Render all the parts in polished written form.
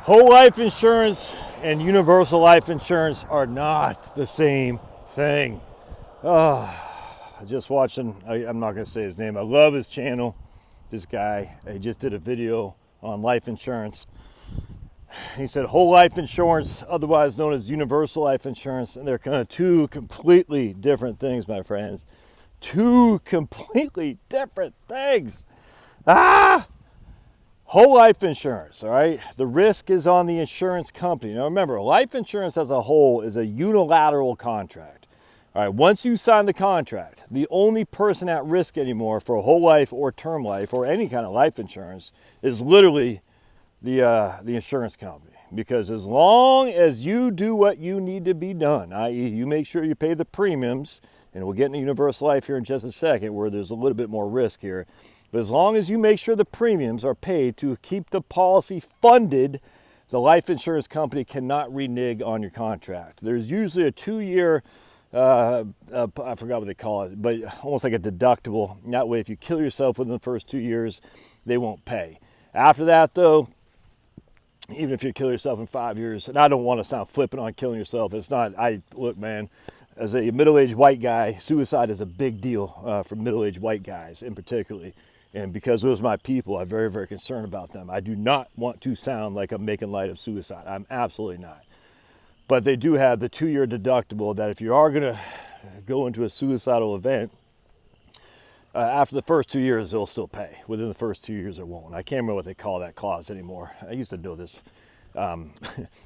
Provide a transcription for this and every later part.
Whole life insurance and universal life insurance are not the same thing. Just watching, I'm not going to say his name. I love his channel. This guy, he just did a video on life insurance. He said whole life insurance, otherwise known as universal life insurance, and they're kind of two completely different things, my friends. Two completely different things. Whole life insurance, all right? The risk is on the insurance company. Now remember, life insurance as a whole is a unilateral contract. All right, once you sign the contract, the only person at risk anymore for whole life or term life or any kind of life insurance is literally the insurance company. Because as long as you do what you need to be done, i.e. you make sure you pay the premiums, and we'll get into universal life here in just a second where there's a little bit more risk here. But as long as you make sure the premiums are paid to keep the policy funded, the life insurance company cannot renege on your contract. There's usually a 2-year, I forgot what they call it, but almost like a deductible. And that way, if you kill yourself within the first 2 years, they won't pay. After that, though, even if you kill yourself in 5 years, and I don't want to sound flippant on killing yourself. It's not, look, man, as a middle-aged white guy, suicide is a big deal for middle-aged white guys in particular. And because those are my people, I'm very, very concerned about them. I do not want to sound like I'm making light of suicide. I'm absolutely not. But they do have the 2-year deductible that if you are going to go into a suicidal event, after the first 2 years, they'll still pay. Within the first 2 years, it won't. I can't remember what they call that clause anymore. I used to know this. I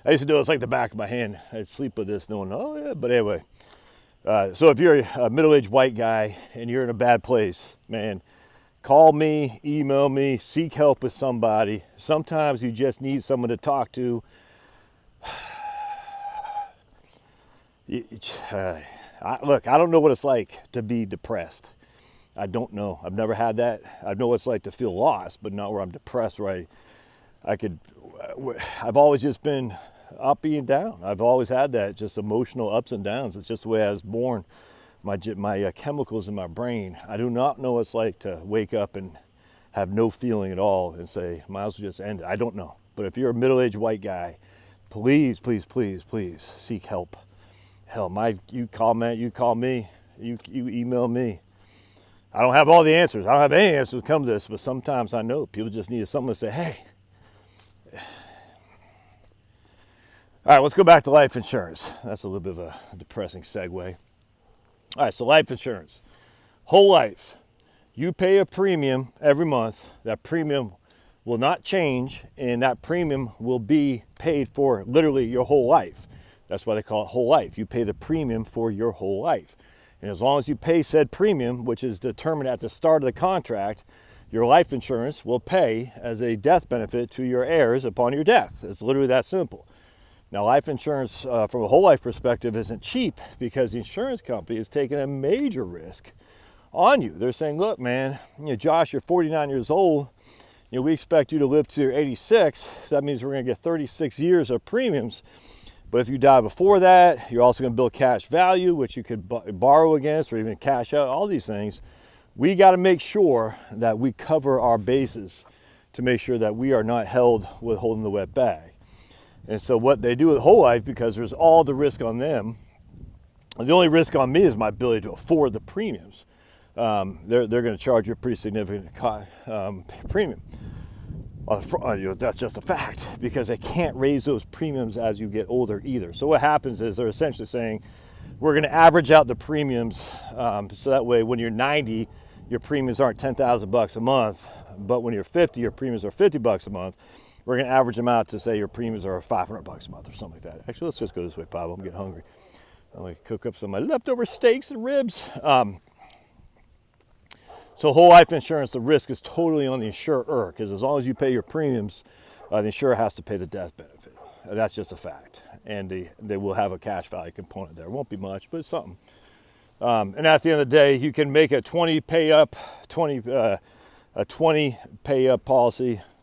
used to know it's like the back of my hand. I'd sleep with this knowing, oh yeah, but anyway. So if you're a middle-aged white guy and you're in a bad place, man, call me, email me, seek help with somebody. Sometimes you just need someone to talk to. Look, I don't know what it's like to be depressed. I don't know. I've never had that. I know what it's like to feel lost, but not where I'm depressed, where I've always just been up and down. I've always had that, just emotional ups and downs. It's just the way I was born. My chemicals in my brain. I do not know what it's like to wake up and have no feeling at all and say, might as well just end it. I don't know. But if you're a middle-aged white guy, please, please, please, please seek help. Hell, you comment, you call me, you email me. I don't have all the answers. I don't have any answers to come to this, but sometimes I know people just need someone to say, hey. All right, let's go back to life insurance. That's a little bit of a depressing segue. All right, so life insurance, whole life. You pay a premium every month. That premium will not change, and that premium will be paid for literally your whole life. That's why they call it whole life. You pay the premium for your whole life. And as long as you pay said premium, which is determined at the start of the contract, your life insurance will pay as a death benefit to your heirs upon your death. It's literally that simple. Now, life insurance from a whole life perspective isn't cheap because the insurance company is taking a major risk on you. They're saying, look, man, Josh, you're 49 years old. We expect you to live to your 86. So that means we're going to get 36 years of premiums. But if you die before that, you're also going to build cash value, which you could borrow against or even cash out, all these things. We got to make sure that we cover our bases to make sure that we are not held with holding the wet bag. And so what they do with whole life, because there's all the risk on them, the only risk on me is my ability to afford the premiums. They're going to charge you a pretty significant premium. That's just a fact, because they can't raise those premiums as you get older either. So what happens is they're essentially saying, we're going to average out the premiums so that way when you're 90, your premiums aren't $10,000 a month, but when you're 50, your premiums are $50 a month. We're going to average them out to say your premiums are $500 a month or something like that. Actually, let's just go this way, Bob. I'm getting hungry. I'm going to cook up some of my leftover steaks and ribs. So whole life insurance, the risk is totally on the insurer, because as long as you pay your premiums, the insurer has to pay the death benefit. That's just a fact. And they will have a cash value component there. It won't be much, but it's something. And at the end of the day, you can make a 20 pay policy,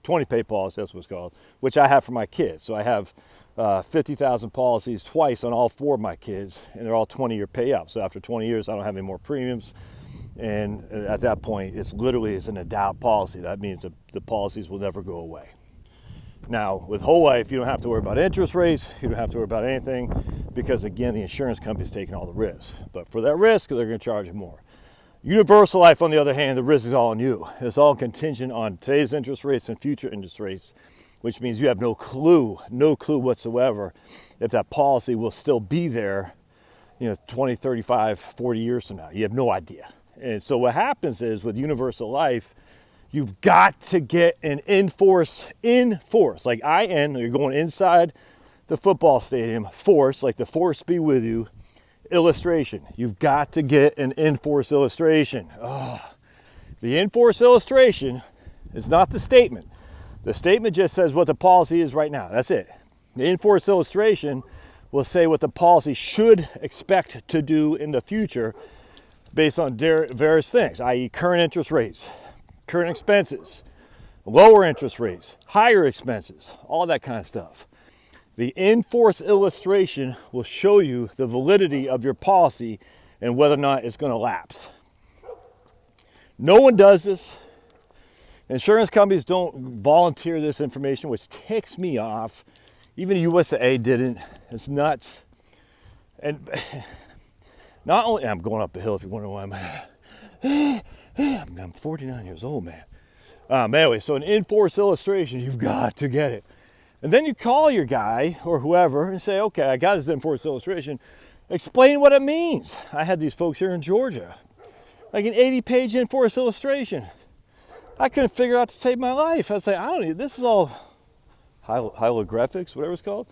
20 pay policy, that's what it's called, which I have for my kids. So I have 50,000 policies twice on all 4 of my kids, and they're all 20-year payout. So after 20 years, I don't have any more premiums. And at that point, it's an endowed policy. That means the policies will never go away. Now, with whole life, you don't have to worry about interest rates. You don't have to worry about anything because, again, the insurance company's taking all the risk. But for that risk, they're going to charge you more. Universal life, on the other hand, the risk is all on you. It's all contingent on today's interest rates and future interest rates, which means you have no clue whatsoever if that policy will still be there, 20, 35, 40 years from now. You have no idea. And so what happens is with universal life, you've got to get an in-force, like IN, you're going inside the football stadium, force, like the force be with you, illustration. You've got to get an in-force illustration. The in-force illustration is not the statement. The statement just says what the policy is right now. That's it. The in-force illustration will say what the policy should expect to do in the future based on various things, i.e. current interest rates, current expenses, lower interest rates, higher expenses, all that kind of stuff. The in-force illustration will show you the validity of your policy and whether or not it's going to lapse. No one does this. Insurance companies don't volunteer this information, which ticks me off. Even USAA didn't. It's nuts. And not only, I'm going up a hill if you wonder why I'm 49 years old, man. Anyway, so an in-force illustration, you've got to get it. And then you call your guy or whoever and say, okay, I got this in-force illustration. Explain what it means. I had these folks here in Georgia, like an 80-page in-force illustration. I couldn't figure out to save my life. I was like, this is all hieroglyphics, whatever it's called.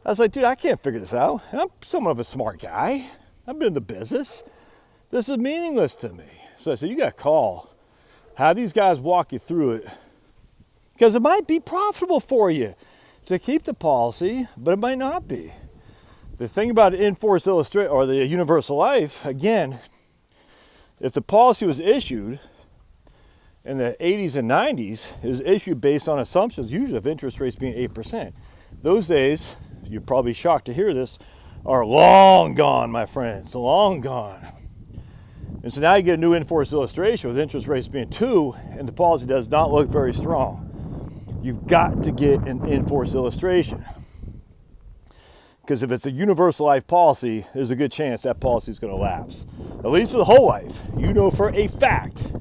I was like, dude, I can't figure this out. And I'm somewhat of a smart guy. I've been in the business. This is meaningless to me. So I said, you got to call. Have these guys walk you through it. Because it might be profitable for you to keep the policy, but it might not be. The thing about in-force illustration or the universal life, again, if the policy was issued in the 80s and 90s, it was issued based on assumptions, usually of interest rates being 8%. Those days, you're probably shocked to hear this, are long gone, my friends, long gone. And so now you get a new in-force illustration with interest rates being 2, and the policy does not look very strong. You've got to get an in-force illustration. Because if it's a universal life policy, there's a good chance that policy is going to lapse. At least with whole life, you know for a fact,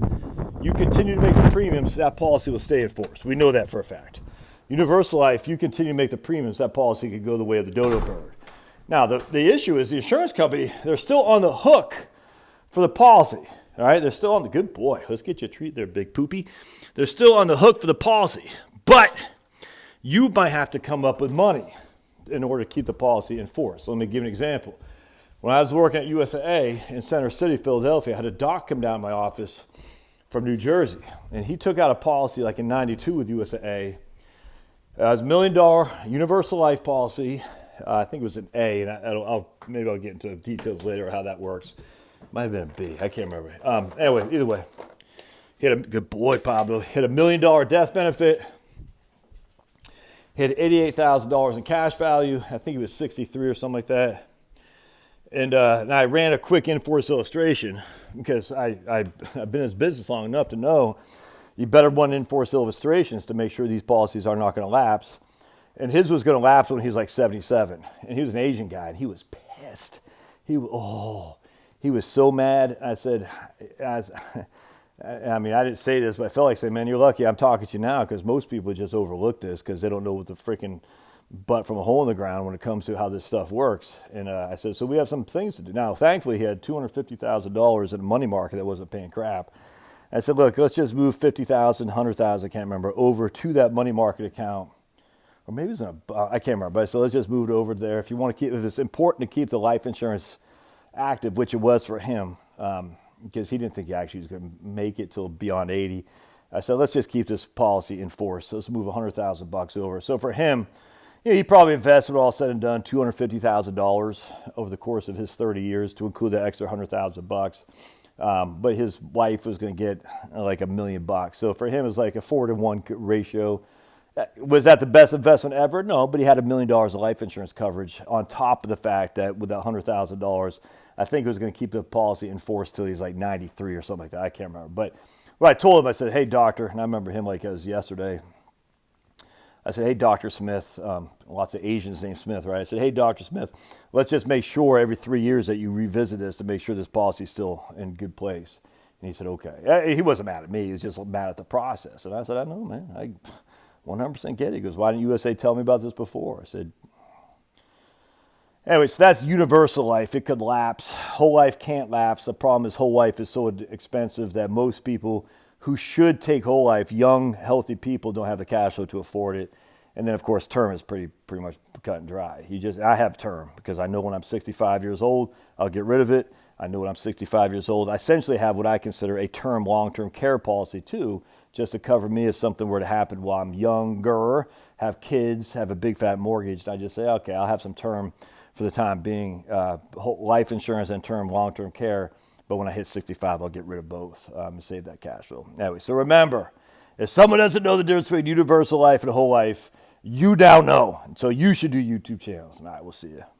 you continue to make the premiums, that policy will stay in force. We know that for a fact. Universal life, you continue to make the premiums, that policy could go the way of the dodo bird. Now, the issue is the insurance company, they're still on the hook for the policy. All right, they're still on the, good boy, let's get you a treat there, big poopy. They're still on the hook for the policy. But you might have to come up with money in order to keep the policy in force. Let me give you an example. When I was working at USAA in Center City, Philadelphia, I had a doc come down to my office from New Jersey. And he took out a policy like in 92 with USAA. It was $1 million universal life policy. I think it was an A, and maybe I'll get into details later how that works. Might have been a B. I can't remember. Anyway, either way. He had a good boy, Pablo. He had $1 million death benefit. He had $88,000 in cash value. I think it was 63 or something like that. And I ran a quick in-force illustration because I've been in this business long enough to know you better run in-force illustrations to make sure these policies are not going to lapse. And his was going to lapse when he was like 77. And he was an Asian guy, and he was pissed. He was so mad. I said, I didn't say this, but I felt like saying, man, you're lucky I'm talking to you now, because most people just overlook this because they don't know what the freaking butt from a hole in the ground when it comes to how this stuff works. And I said, so we have some things to do. Now, thankfully, he had $250,000 in a money market that wasn't paying crap. I said, look, let's just move $50,000, $100,000, I can't remember, over to that money market account. Or maybe it's I can't remember. But I said, let's just move it over there. If it's important to keep the life insurance active, which it was for him, because he didn't think he actually was going to make it till beyond 80. I said, let's just keep this policy in force. So let's move $100,000 over. So for him, he probably invested, all said and done, $250,000 over the course of his 30 years to include that extra $100,000. But his wife was going to get like $1 million. So for him, it was like a 4-to-1 ratio. Was that the best investment ever? No, but he had $1 million of life insurance coverage on top of the fact that with that $100,000, I think it was going to keep the policy in force till he's like 93 or something like that. I can't remember. But what I told him, I said, hey, doctor, and I remember him like it was yesterday. I said, hey, Dr. Smith, lots of Asians named Smith, right? I said, hey, Dr. Smith, let's just make sure every 3 years that you revisit this to make sure this policy is still in good place. And he said, okay. He wasn't mad at me. He was just mad at the process. And I said, I know, man. I 100% get it. He goes, why didn't USA tell me about this before? I said, anyway, so that's universal life. It could lapse. Whole life can't lapse. The problem is whole life is so expensive that most people who should take whole life, young, healthy people, don't have the cash flow to afford it. And then, of course, term is pretty much cut and dry. I have term because I know when I'm 65 years old, I'll get rid of it. I know when I'm 65 years old, I essentially have what I consider a term long-term care policy too, just to cover me if something were to happen while I'm younger, have kids, have a big fat mortgage. And I just say, okay, I'll have some term for the time being, life insurance and term long-term care. But when I hit 65, I'll get rid of both and save that cash flow. Anyway, so remember, if someone doesn't know the difference between universal life and whole life, you now know. And so you should do YouTube channels. All right, we'll see you.